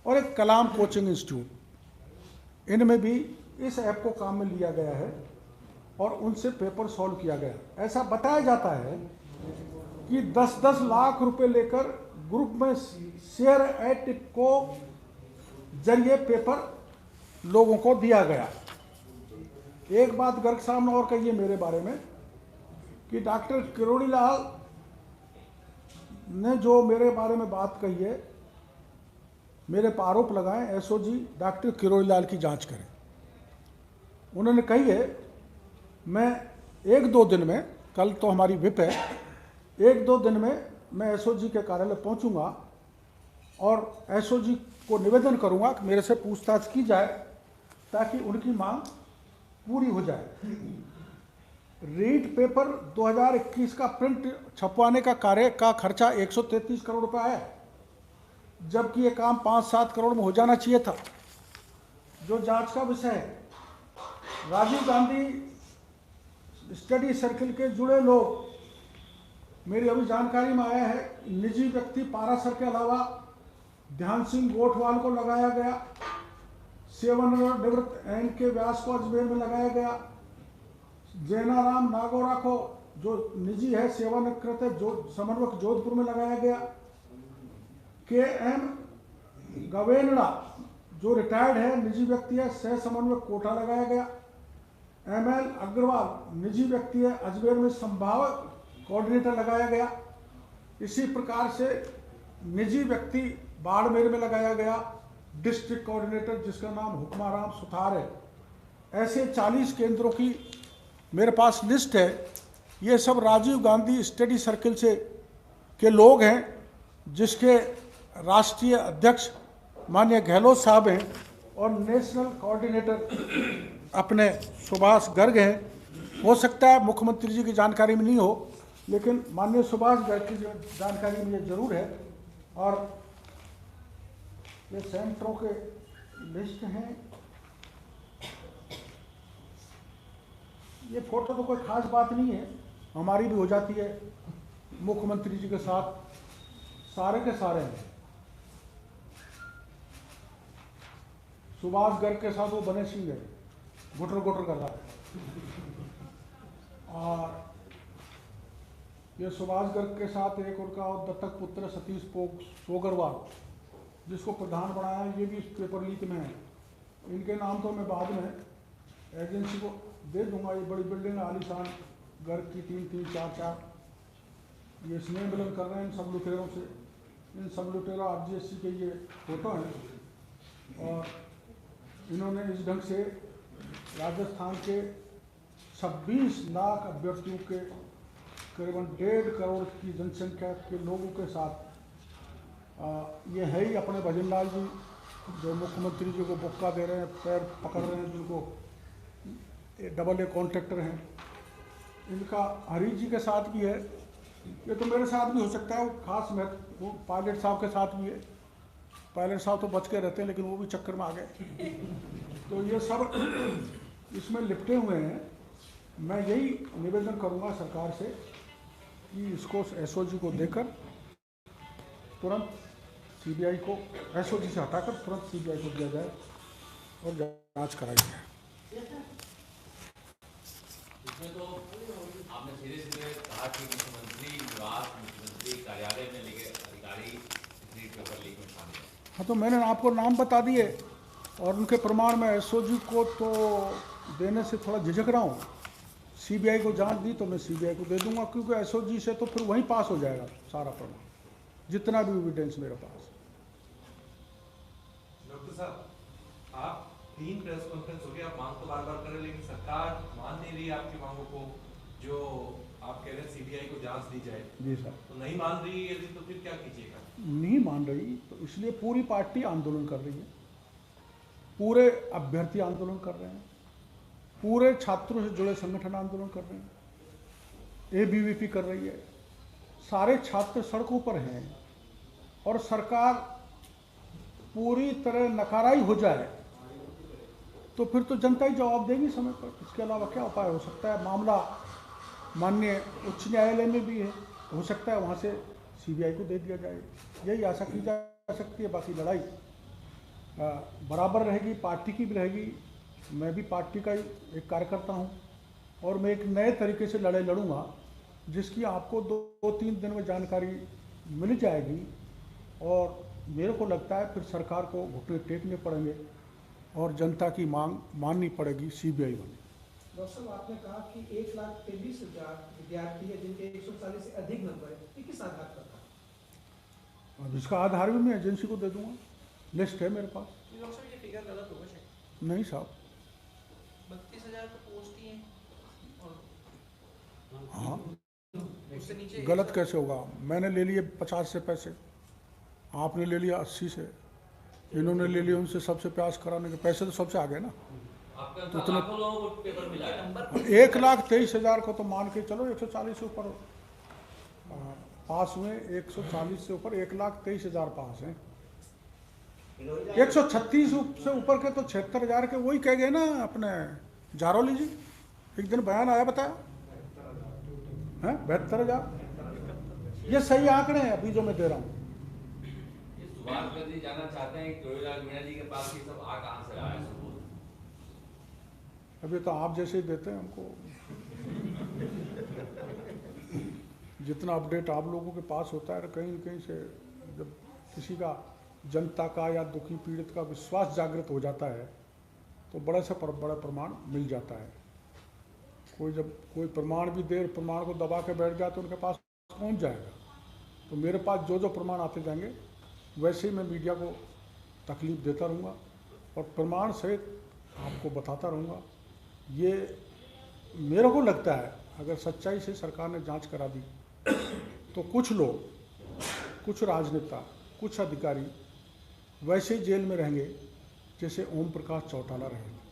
और एक कलाम कोचिंग इंस्टीट्यूट। इनमें भी इस ऐप को काम में लिया गया है और उनसे पेपर सॉल्व किया गया। ऐसा बताया जाता है कि 10-10 लाख रुपए लेकर ग्रुप में शेयर ऐप को जरिए पेपर लोगों को दिया गया। एक बात गर्ग साहब ने और कही है मेरे बारे में कि डॉक्टर किरोड़ी लाल ने जो मेरे बारे में बात कही है, मेरे पर आरोप लगाए, एसओजी डॉक्टर किरोड़ी लाल की जांच करें। उन्होंने कही है मैं 1-2 दिन में, कल तो हमारी विप है, 1-2 दिन में मैं एसओजी के कार्यालय पहुंचूंगा और एसओजी को निवेदन करूंगा कि मेरे से पूछताछ की जाए ताकि उनकी मांग पूरी हो जाए। रीड पेपर 2021 का प्रिंट छपवाने का कार्य का खर्चा 133 करोड़ रुपया है, जबकि ये काम 5-7 करोड़ में हो जाना चाहिए था। जो जांच का विषय है, राजीव गांधी स्टडी सर्कल के जुड़े लोग मेरी अभी जानकारी में आया है, निजी व्यक्ति पारासर के अलावा ध्यान सिंह गोठवाल को लगाया गया, सेवानिवृत्त एन के व्यास को अजमेर में लगाया गया, जैनाराम नागौरा को जो निजी है सेवानिवृत्त है जो समन्वयक जोधपुर में लगाया गया, के एम गवेनड़ा जो रिटायर्ड है निजी व्यक्ति है सह समन्वयक कोटा लगाया गया, एम एल अग्रवाल निजी व्यक्ति है अजमेर में संभावक कोऑर्डिनेटर लगाया गया। इसी प्रकार से निजी व्यक्ति बाड़मेर में लगाया गया डिस्ट्रिक्ट कोऑर्डिनेटर जिसका नाम हुक्माराम सुथार है। ऐसे 40 केंद्रों की मेरे पास लिस्ट है। ये सब राजीव गांधी स्टडी सर्किल से के लोग हैं जिसके राष्ट्रीय अध्यक्ष माननीय गहलोत साहब हैं और नेशनल कोऑर्डिनेटर अपने सुभाष गर्ग हैं। हो सकता है मुख्यमंत्री जी की जानकारी में नहीं हो, लेकिन माननीय सुभाष गर्ग की जानकारी में जरूर है। और ये सेंटरों के लिस्ट हैं। ये फोटो तो कोई खास बात नहीं है, हमारी भी हो जाती है मुख्यमंत्री जी के साथ, सारे के सारे हैं। सुभाष गर्ग के साथ वो बने सिंह है, गुटर गुटर कर रहा है। और ये सुभाष गर्ग के साथ एक उनका दत्तक पुत्र सतीश सोगरवाल जिसको प्रधान बनाया, ये भी पेपर लीक में है। इनके नाम तो मैं बाद में एजेंसी को दे दूंगा। ये बड़ी बिल्डिंग आलीशान गर्ग की 3-3, 4-4। ये स्नेह मिलन कर रहे हैं इन सब लुटेरों से। इन सब लुटेरा RGSC के ये फोटो हैं। और इन्होंने इस ढंग से राजस्थान के 26 लाख अभ्यर्थियों के करीबन 1.5 करोड़ की जनसंख्या के लोगों के साथ ये है ही अपने भजन लाल जी जो मुख्यमंत्री जी को बुक्का दे रहे हैं, पैर पकड़ रहे हैं, जिनको AA कॉन्ट्रैक्टर हैं। इनका हरी जी के साथ भी है। ये तो मेरे साथ भी हो सकता है, वो खास महत्व वो पायलट साहब के साथ भी है। पायलट साहब तो बच के रहते हैं लेकिन वो भी चक्कर में आ गए। तो ये सब इसमें लिपटे हुए हैं। मैं यही निवेदन करूंगा सरकार से कि इसको SOG को देकर तुरंत CBI को SOG से हटाकर तुरंत CBI को दिया जाए और जांच कराई जाए। इसमें तो आपने सीधे कहा कि मुख्यमंत्री निवास, मुख्यमंत्री कार्यालय में लेके अधिकारी पेपर लीक में शामिल है। हाँ, तो मैंने आपको नाम बता दिए और उनके प्रमाण में SOG को तो देने से थोड़ा झिझक रहा हूँ। CBI को जांच दी तो मैं CBI को दे दूंगा, क्योंकि SOG से तो फिर वहीं पास हो जाएगा सारा प्रमाण, जितना भी एविडेंस मेरे पास। डॉक्टर साहब, आप 3 प्रेस कॉन्फ्रेंस हो गए, आप मांग तो बार बार कर रहे हैं लेकिन सरकार मान नहीं रही आपकी मांगों को। जो आप कह रहे हैं CBI को जांच दी जाए, जी सर, तो नहीं मान रही यदि, तो फिर क्या कीजिएगा? नहीं मान रही तो इसलिए पूरी पार्टी आंदोलन कर रही है, पूरे अभ्यर्थी आंदोलन कर रहे हैं, पूरे छात्रों से जुड़े संगठन आंदोलन कर रहे हैं, ABVP कर रही है, सारे छात्र सड़कों पर हैं। और सरकार पूरी तरह नकाराई हो जाए तो फिर तो जनता ही जवाब देगी समय पर। इसके अलावा क्या उपाय हो सकता है? मामला माननीय उच्च न्यायालय में भी है, हो सकता है वहाँ से CBI को दे दिया जाए। यही आशा की जा सकती है। बाकी लड़ाई बराबर रहेगी, पार्टी की भी रहेगी। मैं भी पार्टी का ही एक कार्यकर्ता हूँ और मैं एक नए तरीके से लड़ाई लड़ूंगा जिसकी आपको 2-3 दिन में जानकारी मिल जाएगी। और मेरे को लगता है फिर सरकार को घुटने टेकने पड़ेंगे और जनता की मांग माननी पड़ेगी CBI वाली। डॉक्टर साहब, आपने कहा कि 1,23,000 विद्यार्थी है जिनके 140 से अधिक नंबर है, ये किस आधार पर था? अब इसका आधार भी मैं एजेंसी को दे दूंगा, लिस्ट है मेरे पास। डॉक्टर साहब, ये फिगर गलत होगा शायद? नहीं साहब, 32,000 तो पोस्ट ही है और हाँ, उससे नीचे गलत कैसे होगा? मैंने ले लिए 50 से पैसे, आपने ले लिया 80 से, इन्होंने ले लिया उनसे सबसे प्यास कराने के पैसे, तो सबसे आगे ना। तो इतने लोगों को पेपर मिला है। 1,23,000 को तो मान के चलो 140 से ऊपर पास हुए, 140 से ऊपर 1,23,000 पास हैं। 136 से ऊपर के तो 76,000 के वही कह गए ना अपने जारौली जी, एक दिन बयान आया बताया है 72,000। ये सही आंकड़े हैं अभी जो मैं दे रहा हूँ। ये सुभाष गर्जी जानना चाहते हैं कोयलाल मीणा जी के पास ये सब आ कहाँ से रहा है सबूत? अभी तो आप जैसे ही देते हैं हमको। जितना अपडेट आप लोगों के पास होता है कहीं न कहीं से, जब किसी का जनता का या दुखी पीड़ित का विश्वास जागृत हो जाता है तो बड़े से बड़ा प्रमाण मिल जाता है। कोई जब कोई प्रमाण भी दे, प्रमाण को दबा के बैठ गया तो उनके पास पहुंच जाएगा। तो मेरे पास जो जो प्रमाण आते जाएंगे वैसे ही मैं मीडिया को तकलीफ देता रहूँगा और प्रमाण सहित आपको बताता रहूँगा। ये मेरे को लगता है अगर सच्चाई से सरकार ने जांच करा दी तो कुछ लोग, कुछ राजनेता, कुछ अधिकारी वैसे ही जेल में रहेंगे जैसे ओम प्रकाश चौटाला रहेंगे।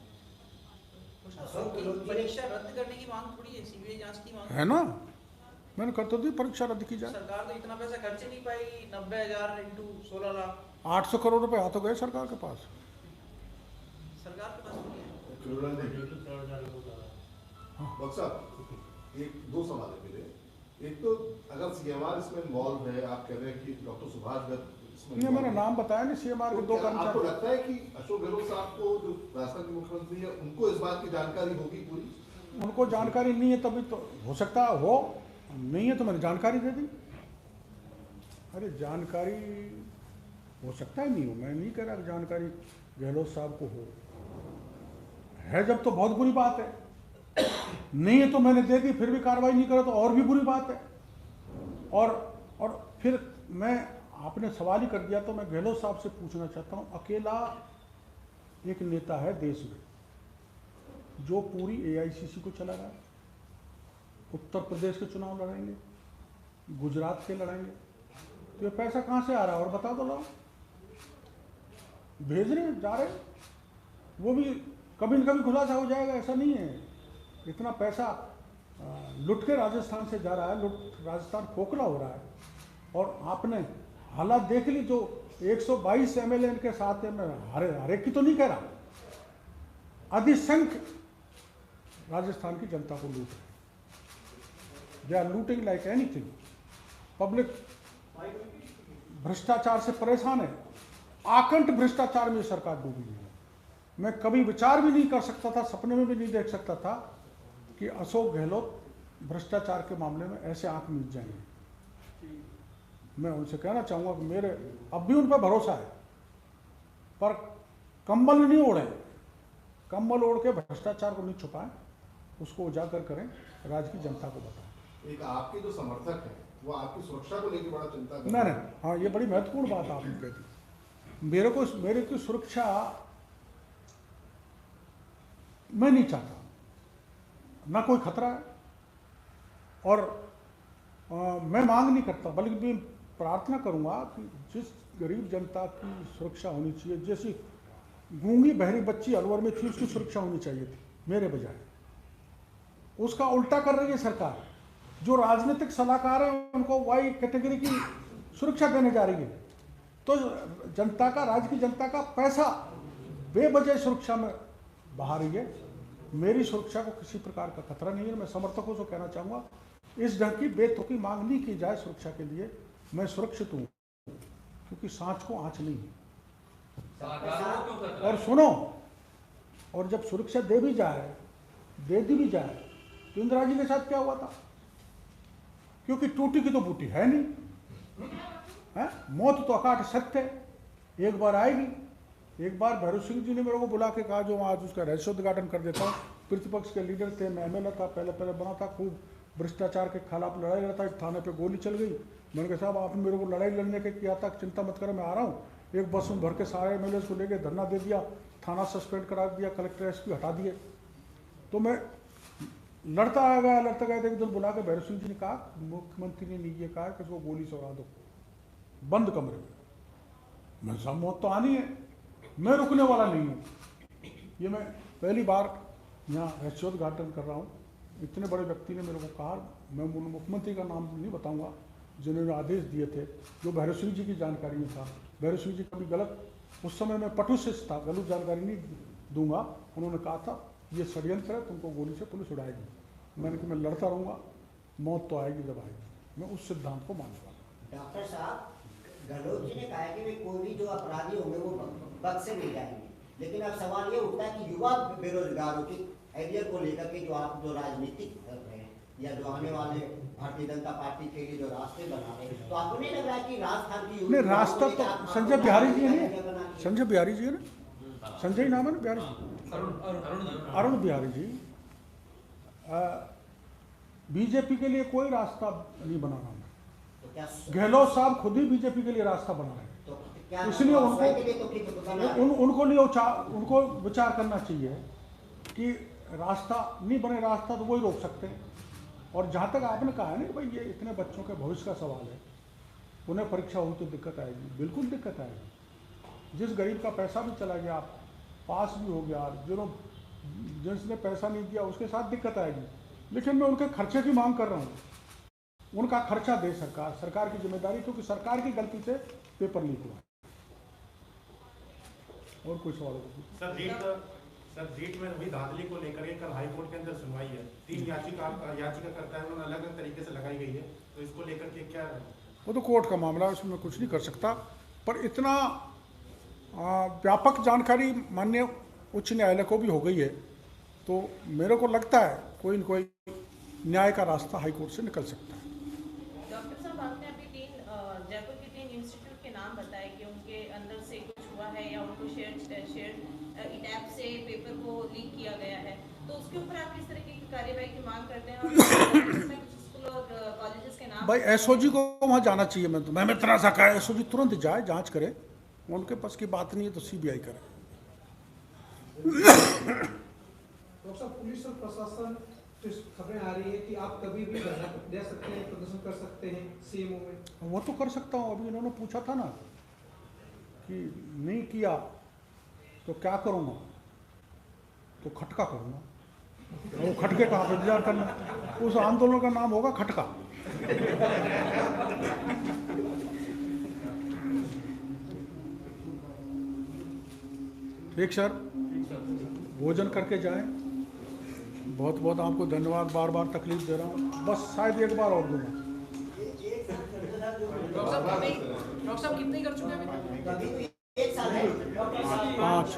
परीक्षा रद्द करने की मांग थोड़ी है, सीबीआई जांच की मांग है ना। मैंने कर तो दी परीक्षा रद्द की जाए। सरकार तो इतना पैसा खर्च नहीं पाई, 90,000 इंटू 16 लाख 800 करोड़ रुपए आ तो गए सरकार के पास। सरकार के पास नहीं है। एक दो सवाल है मेरे। एक तो अगर सीएमआर इसमें इन्वॉल्व है, आप कह रहे हैं कि डॉक्टर सुभाष गर्ग नहीं, मैंने नाम बताया नहीं सीएमआर के दो कर्मचारी। आपको लगता है कि अशोक गहलोत साहब को, जो राजस्थान के मुख्यमंत्री है, उनको इस बात की जानकारी होगी पूरी? उनको जानकारी नहीं है तभी तो हो सकता हो, नहीं है तो मैंने जानकारी दे दी। अरे जानकारी हो सकता है नहीं हो, मैं नहीं कह रहा कि जानकारी गहलोत साहब को हो, है जब तो बहुत बुरी बात है। नहीं है तो मैंने दे दी, फिर भी कार्रवाई नहीं करा तो और भी बुरी बात है। और फिर मैं, आपने सवाल ही कर दिया तो मैं गहलोत साहब से पूछना चाहता हूं, अकेला एक नेता है देश में जो पूरी एआईसीसी को चला रहा है, उत्तर प्रदेश के चुनाव लड़ेंगे, गुजरात के लड़ेंगे, तो ये पैसा कहाँ से आ रहा है और बता दो लोग। भेज रहे जा रहे, वो भी कभी न कभी खुलासा हो जाएगा, ऐसा नहीं है। इतना पैसा लुट के राजस्थान से जा रहा है, राजस्थान खोखला हो रहा है। और आपने हालात देख ली, जो 122 एमएलए के साथ है, मैं हर एक की तो नहीं कह रहा, अधिसंख्य राजस्थान की जनता को लूट रहे। They are looting like anything. Public भ्रष्टाचार से परेशान है, आकंठ भ्रष्टाचार में सरकार डूबी है। मैं कभी विचार भी नहीं कर सकता था, सपने में भी नहीं देख सकता था कि अशोक गहलोत भ्रष्टाचार के मामले में ऐसे आंख मीच जाएंगे। मैं उनसे कहना चाहूँगा कि मेरे अब भी उन पर भरोसा है, पर कंबल नहीं ओढ़े, कंबल ओढ़ के भ्रष्टाचार को नहीं छुपाएं, उसको उजागर करें, राज्य की जनता को बताएं। एक आपके जो समर्थक हैं वो आपकी सुरक्षा को लेकर बड़ा चिंता कर रहे हैं। नहीं, हाँ, ये बड़ी महत्वपूर्ण बात आपने कह दी। मेरे की सुरक्षा मैं नहीं चाहता, ना कोई खतरा है, और मैं मांग नहीं करता, बल्कि मैं प्रार्थना करूंगा कि जिस गरीब जनता की सुरक्षा होनी चाहिए, जैसी गूंगी बहरी बच्ची अलवर में थी, उसकी सुरक्षा होनी चाहिए थी मेरे बजाय, उसका उल्टा कर रही है सरकार। जो राजनीतिक सलाहकार हैं उनको वाई कैटेगरी की सुरक्षा देने जा रही है, तो जनता का, राज्य की जनता का पैसा बेवजह सुरक्षा में बहा रही है। मेरी सुरक्षा को किसी प्रकार का खतरा नहीं है। मैं समर्थकों से कहना चाहूँगा, इस ढंग की बेतुकी मांग नहीं की जाए सुरक्षा के लिए। मैं सुरक्षित हूँ क्योंकि सांच को आँच नहीं है। और सुनो, और जब सुरक्षा दे भी दी भी जाए तो इंदिरा जी के साथ क्या हुआ था? क्योंकि टूटी की तो बूटी है नहीं, है? मौत तो अकाट सत्य है, एक बार आएगी। एक बार भैरव सिंह जी ने मेरे को बुला के कहा, जो आज उसका रहस्योद्घाटन कर देता हूँ, प्रतिपक्ष के लीडर थे, मैं एमएलए था, पहले बना था, खूब भ्रष्टाचार के खिलाफ लड़ाई लड़ता, थाने पे गोली चल गई। मैंने कहा साहब आपने मेरे को लड़ाई लड़ने के किया था, चिंता मत करो, मैं आ रहा हूँ। एक बस में भर के सारे एमएलए को लेके धरना दे दिया, थाना सस्पेंड करा दिया, कलेक्टर एसपी हटा दिए। तो मैं लड़ता गया, एक दिन बुला के भैरव सिंह जी ने कहा, मुख्यमंत्री ने ये कहा कि उसको गोली से उड़ा दो बंद कमरे में। मैं सब मौत तो आनी है, मैं रुकने वाला नहीं हूँ। ये मैं पहली बार यहाँ रहस्योद्घाटन कर रहा हूँ। इतने बड़े व्यक्ति ने मेरे को कहा, मैं मुख्यमंत्री का नाम नहीं बताऊंगा, जिन्होंने आदेश दिए थे, जो भैरव सिंह जी की जानकारी में था। भैरव सिंह जी कभी गलत, उस समय मैं पटुशिष्ट था, गलत जानकारी नहीं दूंगा। उन्होंने कहा था ये षड्यंत्र है, तुमको गोली से पुलिस उड़ाएगी। मैंने कहा मैं लड़ता रहूँगा, मौत तो आएगी जब आएगी। मैं उस सिद्धांत को मानने वाला हूँ। डॉक्टर साहब, गहलोत जी ने कहा है कि भाई कोई भी जो अपराधी होंगे वो पद से मिल जाएंगे, लेकिन अब सवाल ये उठता है कि युवा बेरोजगारों की एरियर को लेकर के जो आप जो राजनीति कर रहे हैं या जो आने वाले भारतीय जनता पार्टी के लिए जो रास्ते बना रहे हैं, तो आपको नहीं लग रहा है कि राजस्थान की नहीं, रास्ता तो संजय बिहारी जी है, संजय बिहारी जी है ना, संजय नाम है ना बिहारी जी, अरुण बिहारी जी, बीजेपी के लिए कोई रास्ता नहीं बना रहा मैं, तो क्या गहलोत साहब खुद ही बीजेपी के लिए रास्ता बना रहे हैं, तो क्या इसलिए उनको लिए उनको विचार करना चाहिए कि रास्ता नहीं बने, रास्ता तो वही रोक सकते हैं। और जहाँ तक आपने कहा है ना कि भाई ये इतने बच्चों के भविष्य का सवाल है, उन्हें परीक्षा हुई तो दिक्कत आएगी, बिल्कुल दिक्कत आएगी। जिस गरीब का पैसा भी चला गया, पास भी हो गया, जिसने पैसा नहीं दिया उसके साथ दिक्कत आएगी, लेकिन मैं उनके खर्चे की मांग कर रहा हूँ, उनका खर्चा दे सरकार, सरकार की जिम्मेदारी, क्योंकि सरकार की गलती से पेपर लीक हुआ। और कोई सवाल होगा? सर रीट में अभी धांधली को लेकर के कल हाईकोर्ट के अंदर सुनवाई है, 3 याचिका करता है, उन्होंने अलग अलग तरीके से लगाई गई है, तो इसको लेकर के क्या है? वो तो कोर्ट का मामला है, उसमें कुछ नहीं कर सकता, पर इतना व्यापक जानकारी माननीय उच्च न्यायालय को भी हो गई है, तो मेरे को लगता है कोई न कोई न्याय का रास्ता हाईकोर्ट से निकल सकता है। डॉक्टर साहब, आपने अभी जयपुर के 3 इंस्टीट्यूट के नाम बताए कि उनके अंदर से कुछ हुआ है या उनको शेयर इटैप से पेपर को लीक किया गया है, तो उसके ऊपर आप किस तरीके की कार्यवाही की मांग करते हैं? और इसमें कुछ स्कूल और कॉलेजेस के नाम, भाई एसओजी को वहाँ जाना चाहिए, मैं इतना सा कहा एसओजी तुरंत जाए, जांच करे, उनके पास की बात नहीं है तो सीबीआई करे। डॉक्टर साहब, पुलिस और प्रशासन तो खबरें आ रही है कि आप कभी भी धरना दे सकते हैं, प्रदर्शन कर सकते हैं सीएमओ में। वो तो कर सकता हूँ, अभी इन्होंने पूछा था ना कि नहीं किया तो क्या करूँगा, तो खटका करूँगा। वो खटके का आप इंतजार करना, उस आंदोलन का नाम होगा खटका। ठीक सर, भोजन करके जाएं। बहुत बहुत आपको धन्यवाद, बार बार तकलीफ दे रहा हूँ, बस शायद एक बार और दूंगा। डॉक्टर साहब कितने कर चुके हैं? 1 साल है 5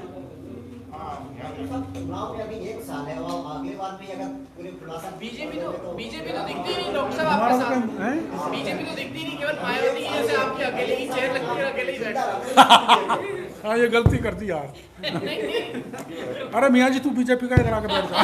चुनाव में अभी 1 साल है, और अगले बार भी अगर पूरे खुलासा बीजेपी तो दिखती नहीं डॉक्टर साहब आपके साथ, बीजेपी तो दिखती नहीं, केवल मायावती जैसे आपकी अकेले ही चेयर लगती है, अकेले ही बैठा। हाँ, ये गलती कर दी यार। अरे मियाँ जी, तू बीजेपी का इधर आके बैठ जा।